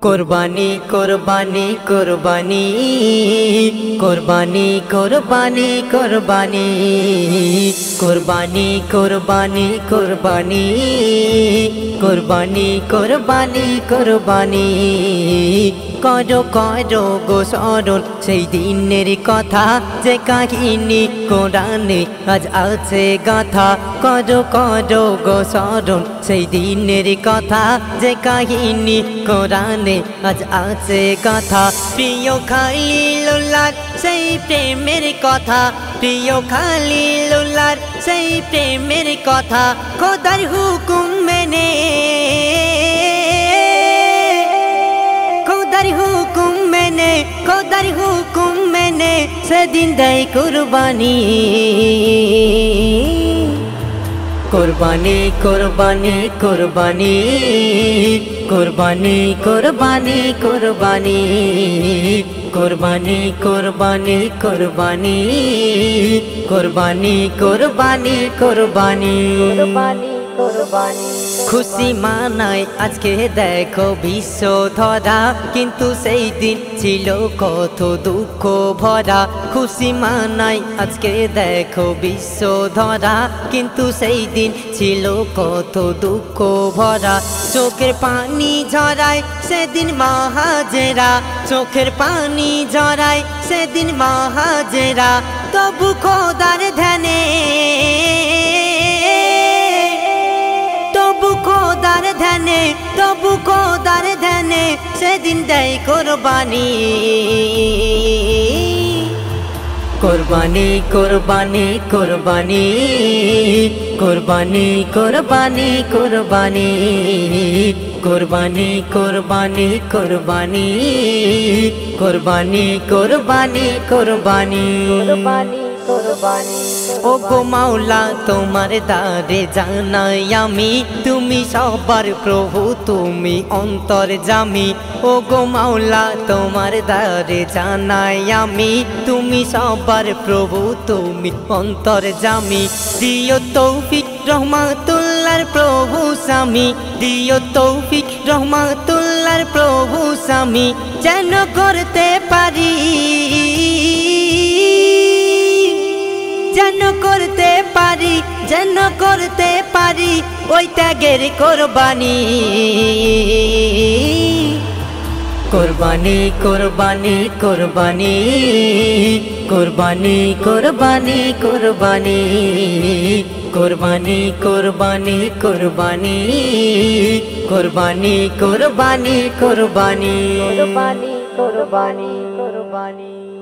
कुर्बानी कुर्बानी कुर्बानी कुर्बानी कुर्बानी कुर्बानी कुर्बानी कुर्बानी कुर्बानी कुर्बानी कुर्बानी कुर्बानी करो करो गो स्मरण সেই দিনের কথা যে কাহিনী কোরআনে আজ আছে গাথা करो करो गो स्मरण সেই দিনের কথা যে কাহিনী কোরআনে আজ আছে গাথা প্রিয় খলিলুল্লাহর সেই প্রেমের কথা প্রিয় খলিলুল্লাহর সেই প্রেমের কথা খোদার হুকুম মেনে खुदार हुकुम मैंने सेदिन दई कुर्बानी कुर्बानी कुर्बानी कुर्बानी कुर्बानी कुर्बानी कुर्बानी कुर्बानी कुर्बानी कुर्बानी कुर्बानी कुर्बानी कुर्बानी खुशी मानाय आज के देखो विश्व धरा किन्तु सेई दिन छिलो कत दुख भरा खुशी मानाय आज के देखो विश्व धरा किन्तु सेई दिन छिलो कत दुख भरा चोखेर पानी झराय सेदिन महाजेरा चोखेर पानी झराय सेदिन महाजेरा तबु खोदार ध्याने तबु खोदार ध्याने सेदिन दई कुर्बानी कुर्बानी कुर्बानी कुर्बानी कुर्बानी कुर्बानी कुर्बानी कुर्बानी कुर्बानी कुर्बानी कुर्बानी कुर्बानी कुर्बानी ओ गो माওলা তোমার দারে জানাই আমি তুমি সবার প্রভু তুমি অন্তর্যামী ও গো মাওলা তোমার দারে জানাই আমি তুমি সবার প্রভু তুমি অন্তর্যামী দিও তৌফিক রহমাতুল্লাহর প্রভু স্বামী দিও তৌফিক রহমাতুল্লাহর প্রভু স্বামী যেন করতে পারি যেন করতে পারি ওই ত্যাগের কুরবানি কুরবানি কুরবানি কুরবানি কুরবানি কুরবানি কুরবানি কুরবানি কুরবানি কুরবানি কুরবানি কুরবানি কুরবানি কুরবানি কুরবানি কুরবানি